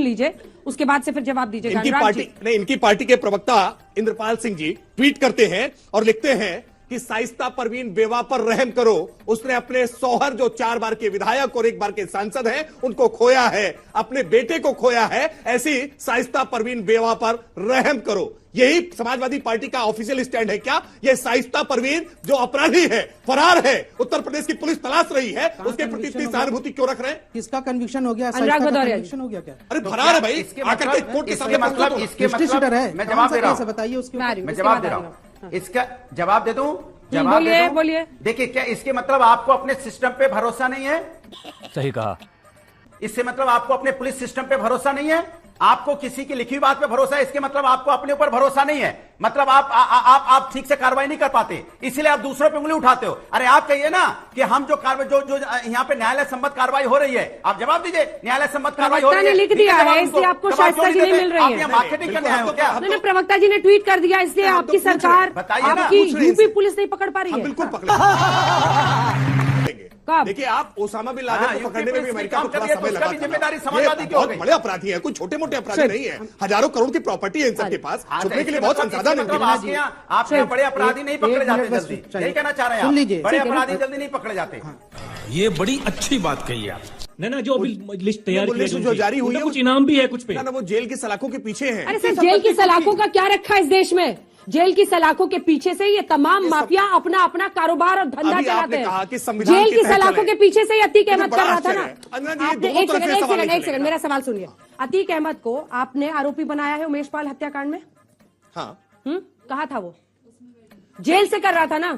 सुन लीजिए, उसके बाद से फिर जवाब दीजिएगा। इनकी पार्टी के प्रवक्ता इंद्रपाल सिंह जी ट्वीट करते हैं और लिखते हैं कि शाइस्ता परवीन बेवा पर रहम करो। उसने अपने शौहर जो 4 बार के विधायक और 1 बार के सांसद हैं उनको खोया है, अपने बेटे को खोया है। ऐसी शाइस्ता परवीन बेवा पर रहम करो। यही समाजवादी पार्टी का ऑफिशियल स्टैंड है क्या? ये शाइस्ता परवीन जो अपराधी है, फरार है, उत्तर प्रदेश की पुलिस तलाश रही है, उसके प्रति इतनी सहानुभूति क्यों रख रहे हैं? किसका कन्विक्शन हो गया? कन्विक्शन हो गया क्या? अरे फरार है भाई, आकर के कोर्ट के सामने मतलब है। मैं जवाब दे रहा हूं, बताइए उसके, मैं जवाब दे रहा हूं। इसका जवाब दे दूं? बोलिए। देखिए, क्या इसके मतलब आपको अपने सिस्टम पे भरोसा नहीं है? सही कहा। इससे मतलब आपको अपने पुलिस सिस्टम पे भरोसा नहीं है? आपको किसी की लिखी हुई बात पे भरोसा है? इसके मतलब आपको अपने ऊपर भरोसा नहीं है। मतलब आप ठीक से कार्रवाई नहीं कर पाते, इसलिए आप दूसरों पे उंगली उठाते हो। अरे आप कहिए ना कि हम जो यहाँ पे न्यायालय सम्मत कार्रवाई हो रही है, आप जवाब दीजिए। न्यायालय सम्मत कार्रवाई हो रही है, लिख दिया है, इसलिए आपको शाइस्ता जी नहीं मिल रही है। मार्केटिंग करने आए हो क्या? प्रवक्ता जी ने ट्वीट कर दिया, इसलिए आपकी सरकार, आपकी यूपी पुलिस नहीं पकड़ पा रही है। बिल्कुल पकड़। देखिए, आप ओसामा बिन लादेन को पकड़ने में भी अमेरिका को थोड़ा समय लगा। जिम्मेदारी समाजवादी की हो गई। बड़े अपराधी हैं, कोई छोटे मोटे अपराधी नहीं है। हजारों करोड़ की प्रॉपर्टी है इन सबके पास, छुपने के लिए बहुत संसाधन है। आपके बड़े अपराधी नहीं पकड़े जाते जल्दी, यही कहना चाह रहे हैं? बड़े अपराधी जल्दी नहीं पकड़े जाते। ये बड़ी अच्छी बात कही आप। ना जो अभी लिस्ट तैयार जो जारी हुई है, कुछ इनाम भी है कुछ पे। ना वो जेल की सलाखों के पीछे है। अरे सर, जेल की सलाखों का क्या रखा है इस देश में? जेल की सलाखों के पीछे से ये तमाम माफिया अपना अपना कारोबार और धंधा चलाते हैं। जेल की सलाखों के पीछे से अतीक अहमद कर रहा था ना। आपने एक सेकंड मेरा सवाल सुनिए। अतीक अहमद को आपने आरोपी बनाया है उमेश पाल हत्याकांड में। हाँ, कहा था वो जेल से कर रहा था ना।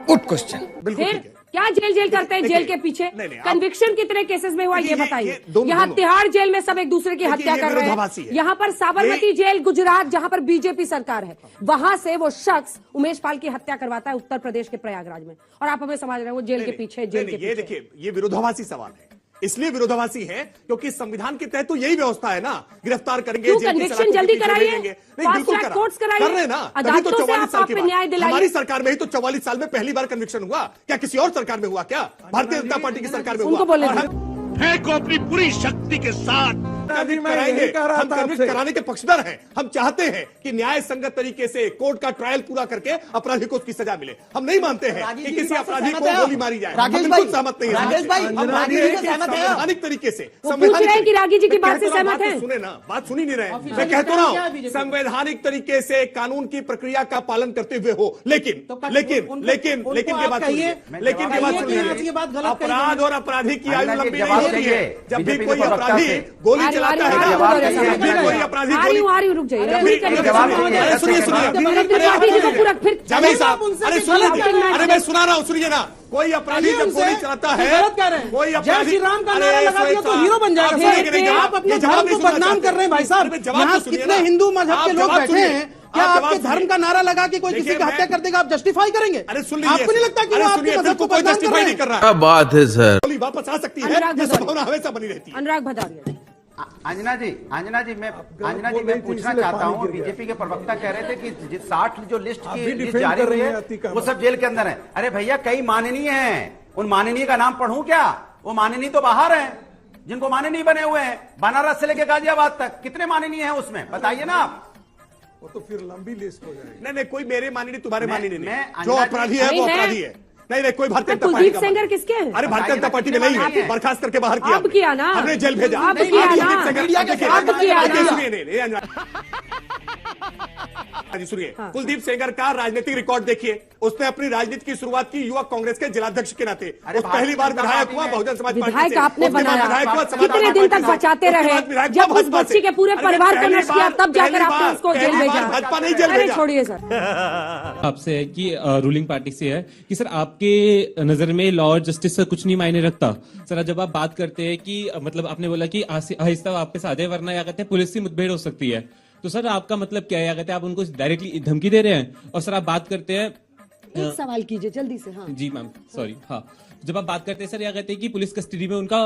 Good question. फिर क्या जेल करते हैं जेल के पीछे? कन्विक्शन कितने केसेस में हुआ ये बताइए। यहाँ तिहाड़ जेल में सब एक दूसरे की हत्या कर रहे हैं। यहाँ पर साबरमती जेल गुजरात, जहाँ पर बीजेपी सरकार है, वहां से वो शख्स उमेश पाल की हत्या करवाता है उत्तर प्रदेश के प्रयागराज में, और आप हमें समझ रहे हैं वो जेल के पीछे, जेल के पीछे। देखिए, ये विरोधाभासी सवाल है। इसलिए विरोधाभासी है क्योंकि संविधान के तहत तो यही व्यवस्था है ना, गिरफ्तार करेंगे, कन्विक्शन जल्दी कराइए, बिल्कुल कर रहे हैं ना। अदालतों से आप न्याय दिलाइए। हमारी सरकार में ही तो 44 साल में पहली बार कन्विक्शन हुआ। क्या किसी और सरकार में हुआ? क्या भारतीय जनता पार्टी की सरकार में हुआ? है को अपनी पूरी शक्ति के साथ कराएंगे। हम कन्विक्ट कराने के पक्षधर हैं। हम चाहते हैं कि न्याय संगत तरीके से कोर्ट का ट्रायल पूरा करके अपराधी को उसकी सजा मिले। हम नहीं मानते हैं कि किसी अपराधी को गोली मारी जाए। हम बिल्कुल सहमत नहीं हैं। संवैधानिक तरीके से रागी जी की बात से सहमत है। सुने ना, बात सुनी नहीं रहे। मैं कहता रहा हूँ संवैधानिक तरीके से कानून की प्रक्रिया का पालन करते हुए हो। लेकिन के बाद सुनिए, अपराध और अपराधी की आयु लंबी नहीं होती है। जब भी कोई अपराधी गोली चलाता है ना, कोई अपराधी रुक जाइए। अरे मैं सुना रहा हूँ, सुनिए ना। कोई अपराधी जब गोली चलाता है, कोई अपराधी श्री राम का नारा लगा दिया तो हीरो बन जाएगा। आप अपने धर्म को बदनाम कर रहे हैं भाई साहब। यहाँ कितने हिंदू मजहब के लोग बैठे हैं, क्या आपके धर्म का नारा लगा के कोई किसी की हत्या कर देगा आप जस्टिफाई करेंगे? अरे सुन लीजिए, आपको नहीं लगता कि वो आपके मजहब को कोई जस्टिफाई नहीं कर रहा है? क्या बात है सर। गोली वापस आ सकती है, ये संभावना हमेशा बनी रहती है। अनुराग भदारिया। अंजना जी मैं पूछना चाहता हूँ, बीजेपी के प्रवक्ता कह रहे थे कि 60 जो लिस्ट जारी हुई है वो सब जेल के अंदर है। अरे भैया, कई माननीय हैं, उन माननीय का नाम पढ़ूं क्या? वो माननीय तो बाहर हैं, जिनको माननीय बने हुए हैं, बनारस से लेकर गाजियाबाद तक। कितने माननीय हैं उसमें, बताइए ना आप। वो तो फिर लंबी लिस्ट हो जाएगी। नहीं, कोई मेरे माननीय तुम्हारे माननीय नहीं। जो अपराधी है वो अपराधी है। नहीं, कोई भारतीय जनता कुलदीप सेंगर किसके हैं? अरे भारतीय जनता पार्टी में नहीं है, बर्खास्त करके बाहर किया। अब किया ना, हमने जेल भेजा। अब किया सुनिए, कुलदीप सेंगर का राजनीतिक रिकॉर्ड देखिए। उसने अपनी राजनीति की शुरुआत की युवक कांग्रेस के जिलाध्यक्ष के नाते। पहली बार विधायक हुआ बहुजन समाज पार्टी से। आपने बनाया, कितने दिन तक बचाते रहे? जब उस बच्ची के पूरे परिवार को नष्ट किया, तब जाकर आपने उसको जेल भेजा। भाजपा नहीं जेल भेजा। छोड़िए सर। आपसे है कि रूलिंग पार्टी से है कि सर आपके नजर में लॉ और जस्टिस से कुछ नहीं मायने रखता। सर जब आप बात करते हैं कि मतलब आपने बोला कि आहिस्ता आपके साथ है, वरना क्या कहते हैं पुलिस की मुठभेड़ हो सकती है, तो सर आपका मतलब क्या है? क्या कहते हैं आप उनको डायरेक्टली धमकी दे रहे हैं? और सर आप बात करते हैं, एक सवाल कीजिए जल्दी से। हाँ जी मैम, सॉरी। हाँ, जब आप बात करते हैं सर, क्या कहते हैं कि पुलिस कस्टडी में उनका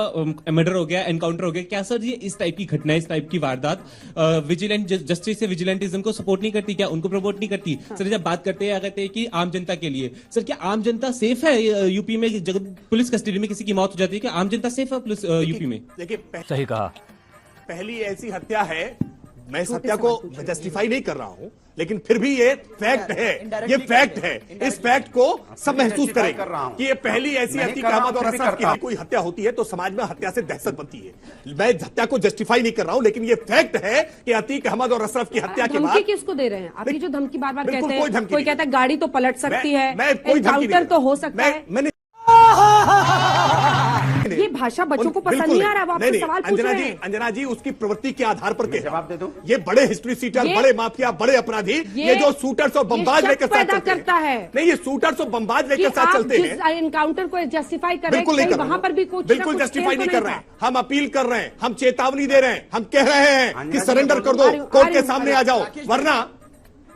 मर्डर हो गया, एनकाउंटर हो गया, क्या सर ये इस टाइप की घटना, इस टाइप की वारदात विजिलेंट जस्टिस से विजिलेंटिज्म को सपोर्ट नहीं करती? क्या उनको प्रमोट नहीं करती? हाँ। सर जब बात करते हैं, क्या कहते हैं कि आम जनता के लिए, सर क्या आम जनता सेफ है यूपी में? जब पुलिस कस्टडी में किसी की मौत हो जाती है, क्या आम जनता सेफ है पुलिस यूपी में? देखिए, सही कहा। पहली ऐसी हत्या है, मैं इस हत्या को जस्टिफाई नहीं कर रहा हूं, लेकिन फिर भी ये फैक्ट है, ये फैक्ट है। इस फैक्ट को सब महसूस करेंगे कि ये पहली ऐसी अतीक अहमद और अशरफ की कोई हत्या होती है तो समाज में हत्या से दहशत बनती है। मैं हत्या को जस्टिफाई नहीं कर रहा हूं, लेकिन ये फैक्ट है कि अतीक अहमद और अशरफ की हत्या के बाद धमकी किसको दे रहे हैं आप? ये जो धमकी बार बार बिल्कुल कहते कोई हैं, धमकी कोई नहीं। कहता है गाड़ी तो पलट सकती है, कोई धमकी एनकाउंटर तो हो सकता है। मैंने ये भाषा बच्चों को पसंद नहीं आ रहा, वो आपसे सवाल पूछ रहे हैं। अंजना जी उसकी प्रवृत्ति के आधार पर के जवाब दे दो। ये बड़े हिस्ट्री सीटर, बड़े माफिया, बड़े अपराधी, ये जो शूटर्स और बमबाज लेकर साथ चलते करता है। नहीं, ये शूटर्स और बमबाज लेकर साथ चलते हैं। एनकाउंटर को जस्टिफाई कर रहे बिल्कुल नहीं कर वहां पर भी कुछ बिल्कुल जस्टिफाई नहीं कर रहे हैं। हम अपील कर रहे हैं, हम चेतावनी दे रहे हैं, हम कह रहे हैं कि सरेंडर कर दो, कोर्ट के सामने आ जाओ, वरना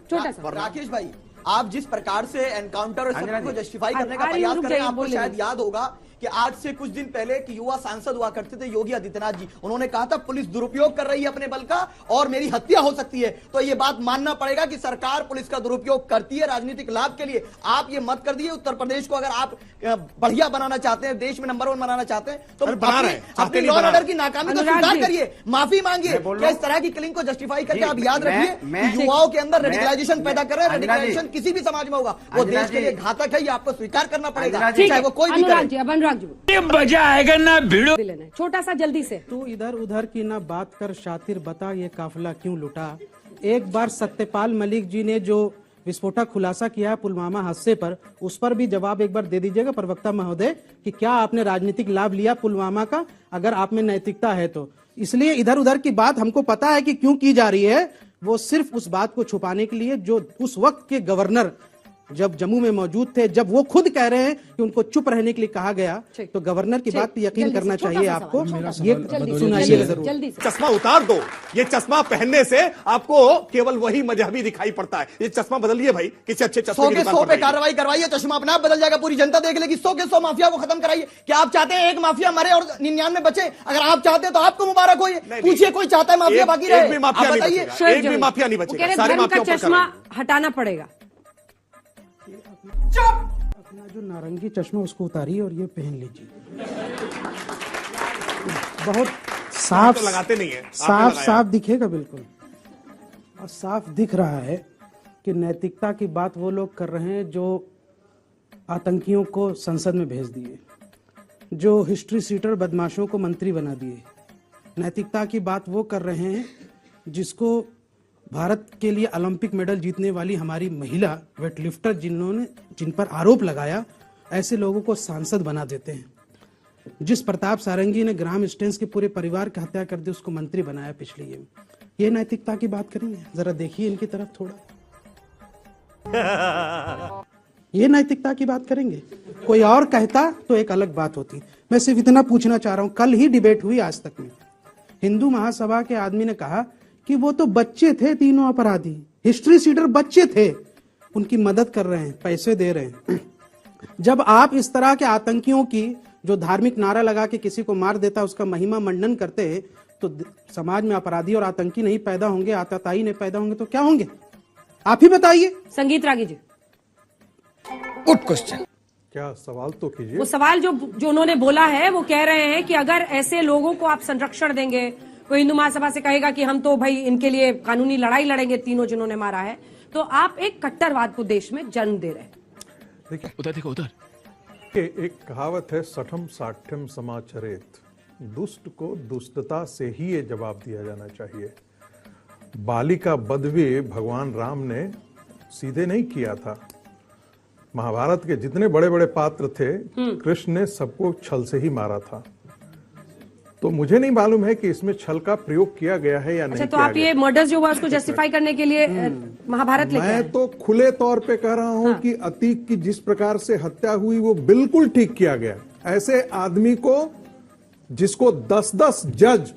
छोटा सा। राकेश भाई, आप जिस प्रकार से एनकाउंटर और सब को जस्टिफाई करने का अरे प्रयास रुक कर रहे हैं, जाइए, आपको बोलिए। शायद याद होगा कि आज से कुछ दिन पहले एक युवा सांसद हुआ करते थे योगी आदित्यनाथ जी, उन्होंने कहा था पुलिस दुरुपयोग कर रही है अपने बल का और मेरी हत्या हो सकती है। तो ये बात मानना पड़ेगा कि सरकार पुलिस का दुरुपयोग करती है राजनीतिक लाभ के लिए। आप ये मत कर दिए उत्तर प्रदेश को, अगर आप बढ़िया बनाना चाहते हैं, देश में नंबर 1 बनाना चाहते हैं, तो अपनी लॉ एंड ऑर्डर की नाकामी को स्वीकार करिए, माफी मांगिए। क्या इस तरह की किलिंग को जस्टिफाई करके आप याद रखिए युवाओं के अंदर रेडिकलाइजेशन पैदा कर रहे हैं। रेडिकलाइजेशन किसी भी समाज में होगा, वो देश के लिए घातक है, ये आपको स्वीकार करना पड़ेगा, चाहे वो कोई भी करे। अनुराग जी आएगा ना भिड़ो। छोटा सा जल्दी से। तू इधर उधर की ना बात कर शातिर, बता ये काफिला क्यों लुटा। एक बार सत्यपाल मलिक जी ने जो विस्फोटक खुलासा किया है पुलवामा हादसे पर, उस पर भी जवाब एक बार दे दीजिएगा प्रवक्ता महोदय कि क्या आपने राजनीतिक लाभ लिया पुलवामा का, अगर आप में नैतिकता है तो। इसलिए इधर उधर की बात हमको पता है कि क्यों की जा रही है, वो सिर्फ उस बात को छुपाने के लिए जो उस वक्त के गवर्नर जब जम्मू में मौजूद थे, जब वो खुद कह रहे हैं कि उनको चुप रहने के लिए कहा गया, तो गवर्नर की बात पे यकीन करना चाहिए आपको। ये सुनाइए जरूर। चश्मा उतार दो, ये चश्मा पहनने से आपको केवल वही मजहबी दिखाई पड़ता है। ये चश्मा बदलिए भाई, किसी अच्छे चश्मे 100 के 100 पे कार्रवाई करवाइए, चश्मा अपने आप बदल जाएगा, पूरी जनता देख लेगी। 100 के 100 माफिया को खत्म कराइए। क्या आप चाहते हैं एक माफिया मरे और 99 बचे? अगर आप चाहते हैं तो आपको मुबारक हो। पूछिए कोई चाहता है माफिया बाकी रहे? एक भी माफिया नहीं बचेगा, सारे माफिया का चश्मा हटाना पड़ेगा। अपना जो नारंगी चश्मा उसको उतारिए और ये पहन लीजिए। बहुत साफ तो लगाते नहीं है, साफ दिखेगा बिल्कुल। और साफ दिख रहा है कि नैतिकता की बात वो लोग कर रहे हैं जो आतंकियों को संसद में भेज दिए, जो हिस्ट्री सीटर बदमाशों को मंत्री बना दिए। नैतिकता की बात वो कर रहे हैं जिसको भारत के लिए ओलंपिक मेडल जीतने वाली हमारी महिला वेटलिफ्टर जिन पर आरोप लगाया, ऐसे लोगों को सांसद बना देते हैं। जिस प्रताप सारंगी ने ग्राम स्टेंस के पूरे परिवार की हत्या कर दी, उसको मंत्री बनाया पिछले ये नैतिकता की बात करेंगे? जरा देखिए इनकी तरफ थोड़ा। ये नैतिकता की बात करेंगे? कोई और कहता तो एक अलग बात होती। मैं सिर्फ इतना पूछना चाह रहा हूं, कल ही डिबेट हुई आज तक में, हिंदू महासभा के आदमी ने कहा कि वो तो बच्चे थे, तीनों अपराधी हिस्ट्री सीटर बच्चे थे, उनकी मदद कर रहे हैं, पैसे दे रहे हैं। जब आप इस तरह के आतंकियों की जो धार्मिक नारा लगा के किसी को मार देता उसका महिमा मंडन करते हैं, तो समाज में अपराधी और आतंकी नहीं पैदा होंगे, आतताई नहीं पैदा होंगे तो क्या होंगे? आप ही बताइए। संगीत रागी जी, गुड क्वेश्चन। क्या सवाल तो कीजिए। वो सवाल जो उन्होंने बोला है, वो कह रहे हैं कि अगर ऐसे लोगों को आप संरक्षण देंगे, कोई हिंदू महासभा से कहेगा कि हम तो भाई इनके लिए कानूनी लड़ाई लड़ेंगे, तीनों जिन्होंने मारा है, तो आप एक कट्टरवाद को देश में जन्म दे रहे हैं। देखिए उधर देखो उधर। एक कहावत है, सठम साठ्यम समाचरेत, दुष्ट को दुष्टता से ही ये जवाब दिया जाना चाहिए। बाली का वध भी भगवान राम ने सीधे नहीं किया था। महाभारत के जितने बड़े बड़े पात्र थे, कृष्ण ने सबको छल से ही मारा था। तो मुझे नहीं मालूम है कि इसमें छल का प्रयोग किया गया है या नहीं। अच्छा, तो आप ये मर्डर्स जो हुआ उसको जस्टिफाई करने के लिए महाभारत लेके आए? मैं तो खुले तौर पे कह रहा हूं कि अतीक की जिस प्रकार से हत्या हुई वो बिल्कुल ठीक किया गया। ऐसे आदमी को जिसको 10-10 जज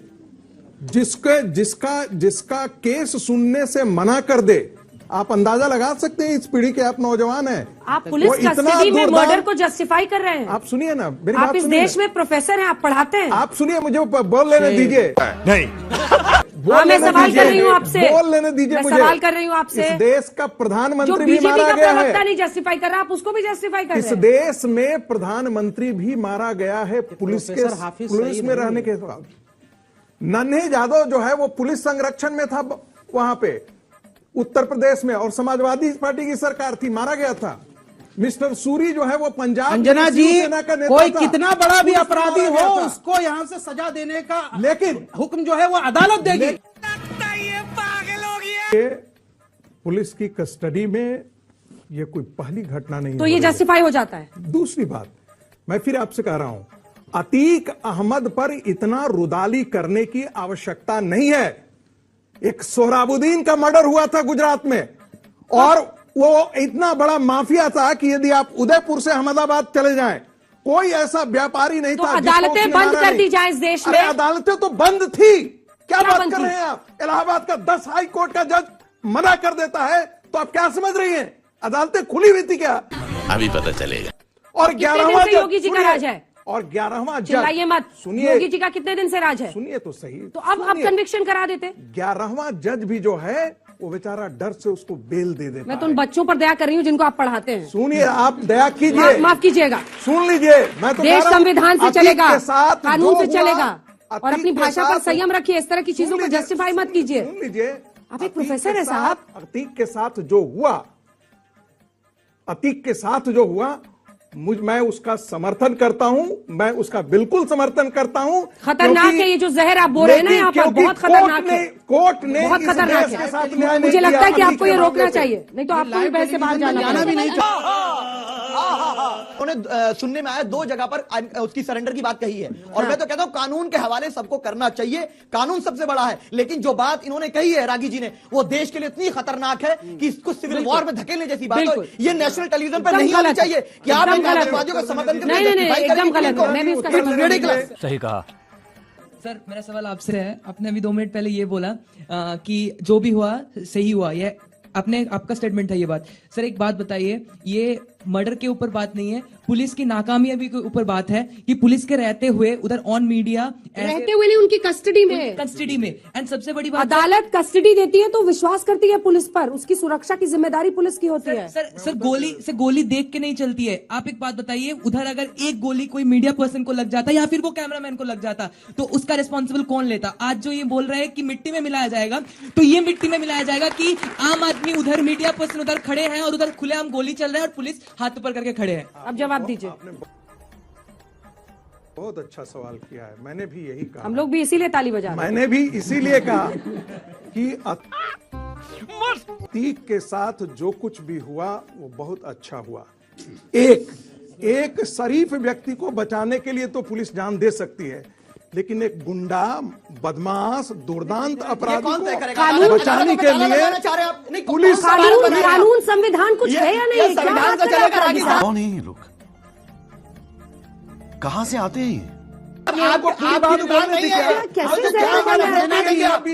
जिसका केस सुनने से मना कर दे, आप अंदाजा लगा सकते हैं इस पीढ़ी के आप नौजवान हैं। आप पुलिस कस्टडी में मर्डर को जस्टिफाई कर रहे हैं। आप सुनिए ना मेरी आप बात, इस देश में प्रोफेसर हैं, आप पढ़ाते हैं। आप सुनिए, मुझे बोल लेने दीजिए। नहीं, मैं सवाल कर रही हूँ आपसे, बोल लेने दीजिए मुझे। सवाल कर रही हूँ आपसे। इस देश का प्रधानमंत्री भी बीजेपी मारा का गया है। प्रवक्ता नहीं जस्टिफाई कर रहा, आप उसको भी जस्टिफाई कर रहे हैं। इस देश में प्रधानमंत्री भी मारा गया है पुलिस में रहने के बाद। नन्हे यादव जो है वो पुलिस संरक्षण में था वहां पे उत्तर प्रदेश में, और समाजवादी पार्टी की सरकार थी, मारा गया था। मिस्टर सूरी जो है वो पंजाब अंजना जी, शिवसेना का नेता कोई था। कितना बड़ा भी पुलिस अपराधी मारा गया हो था। उसको यहां से सजा देने का लेकिन हुक्म जो है वो अदालत देगी। ये पुलिस की कस्टडी में ये कोई पहली घटना नहीं तो हो ये रही है। जस्टिफाई हो जाता है। दूसरी बात, मैं फिर आपसे कह रहा हूं, अतीक अहमद पर इतना रुदाली करने की आवश्यकता नहीं है। एक सोहराबुद्दीन का मर्डर हुआ था गुजरात में, और वो इतना बड़ा माफिया था कि यदि आप उदयपुर से अहमदाबाद चले जाएं, कोई ऐसा व्यापारी नहीं तो था जिसको अदालतें उसने बंद मारा कर नहीं। दी जाए इस देश अरे में। अदालतें तो बंद थी, क्या बात बंद कर थी? रहे हैं आप? इलाहाबाद का 10 हाई कोर्ट का जज मना कर देता है तो आप क्या समझ रही हैं? अदालतें खुली हुई थी क्या? अभी पता चलेगा। और कितने दिन 11वां से योगी जी का राज है? और 11वां जज, चिल्लाइए मत। सुनिए, योगी जी का कितने दिन से राज है? सुनिए तो सही। तो अब कन्विक्शन करा देते। 11वां जज भी जो है वो बेचारा डर से उसको बेल दे देता मैं तो उन बच्चों पर दया कर रही हूँ जिनको आप पढ़ाते हैं। सुनिए, आप दया कीजिए, माफ कीजिएगा। सुन लीजिए, मैं तो कह देश रहा हूं, संविधान से अतीक चलेगा, के साथ कानून जो से हुआ, चलेगा, और अतीक अपनी के भाषा पर साथ- संयम रखिए। इस तरह की चीजों को सुन लीजिए, जस्टिफाई मत कीजिए। सुन लीजिए, आप एक अतीक प्रोफेसर के है साहब। साथ- अतीक के साथ जो हुआ, अतीक के साथ जो हुआ, मैं उसका समर्थन करता हूं, मैं उसका बिल्कुल समर्थन करता हूं। खतरनाक है ये जो जहर आप बोल रहे हैं ना यहाँ पर, बहुत खतरनाक है। कोर्ट ने बहुत इस खतरनाक देश है। के साथ न्याय नहीं मुझे किया लगता है कि अतीक आपको के ये मामले रोकना पे। चाहिए, नहीं तो आपको भी बहस से बाहर जाना भी नहीं पड़ेगा। उन्हें सुनने में आया 2 जगह पर उसकी सरेंडर की बात कही है, और मैं तो कहता हूं कानून के हवाले सबको करना चाहिए। कानून सबसे बड़ा है, लेकिन जो बात इन्होंने कही है रागी जी ने, वो देश के लिए इतनी खतरनाक है कि इसको सिविल वॉर में धकेलने जैसी बात है। ये नेशनल टेलीविजन पर नहीं होनी चाहिए कि आप आतंकवादियों का समर्थन करते हैं। नहीं, एकदम गलत है। मैं भी उसका समर्थन सही कहा। सर, मेरा सवाल आपसे है। आपने अभी 2 मिनट पहले ये बोला कि जो भी हुआ सही हुआ, ये आपका स्टेटमेंट था ये बात। सर एक बात बताइए, ये मर्डर के ऊपर बात नहीं है, पुलिस की नाकामयाबी के ऊपर बात है कि पुलिस के रहते हुए उधर ऑन मीडिया रहते हुए नहीं, उनकी कस्टडी में। एंड सबसे बड़ी बात, अदालत कस्टडी देती है तो विश्वास करती है पुलिस पर, उसकी सुरक्षा की जिम्मेदारी पुलिस की होती है। सर गोली देख के नहीं चलती है। आप एक बात बताइए, उधर अगर एक गोली कोई मीडिया पर्सन को लग जाता या फिर वो कैमरामैन को लग जाता तो उसका रिस्पॉन्सिबल कौन लेता? आज जो ये बोल रहे हैं कि मिट्टी में मिलाया जाएगा, तो ये मिट्टी में मिलाया जाएगा कि आम आदमी उधर, मीडिया पर्सन उधर खड़े हैं और उधर खुलेआम गोली चल रहा है और पुलिस हाथ ऊपर करके खड़े हैं। अब जवाब दीजिए। बहुत अच्छा सवाल किया है, मैंने भी यही कहा। हम लोग भी इसीलिए ताली बजा रहे हैं। मैंने भी इसीलिए कहा कि अतीक के साथ जो कुछ भी हुआ वो बहुत अच्छा हुआ। एक शरीफ व्यक्ति को बचाने के लिए तो पुलिस जान दे सकती है, लेकिन एक गुंडा, बदमाश, दुर्दांत अपराधी को बचाने के लिए पुलिस कानून संविधान कुछ है या नहीं? क्या बात कर रहे हैं? कौन है ये लोग? कहां से आते हैं? आपको कैसे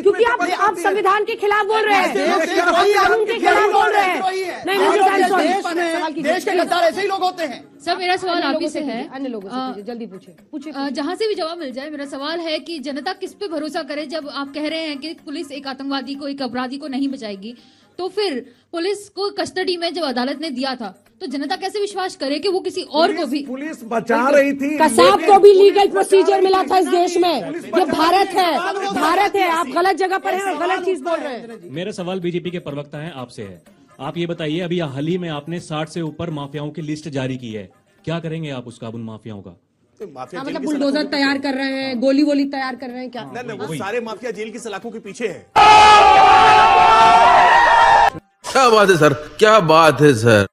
क्योंकि आप संविधान के खिलाफ बोल रहे हैं, आप कानून के खिलाफ बोल रहे हैं। नहीं, देश के गद्दार ऐसे ही लोग होते हैं। सर मेरा सवाल आप ही से है, अन्य लोगों से पूछिए, जल्दी पूछिए। जहाँ से भी जवाब मिल जाए। मेरा सवाल है कि जनता किस पे भरोसा करे जब आप कह रहे हैं कि पुलिस एक आतंकवादी को, एक अपराधी को नहीं बचाएगी, तो फिर पुलिस को कस्टडी में जब अदालत ने दिया था तो जनता कैसे विश्वास करे कि वो किसी और को भी? पुलिस बचा रही थी। कसाब को भी लीगल प्रोसीजर मिला था इस देश में। ये भारत है। आप गलत जगह पर हैं और गलत चीज बोल रहे हैं। मेरा सवाल बीजेपी के प्रवक्ता हैं आपसे है। आप ये बताइए, अभी हाल ही में आपने 60 से ऊपर माफियाओं की लिस्ट जारी की है, क्या करेंगे आप उसका, उन माफियाओं का? मतलब बुलडोजर तैयार कर रहे हैं, गोली वोली तैयार कर रहे हैं क्या? नहीं, वो सारे माफिया जेल की सलाखों के पीछे है। क्या बात है सर, क्या बात है सर।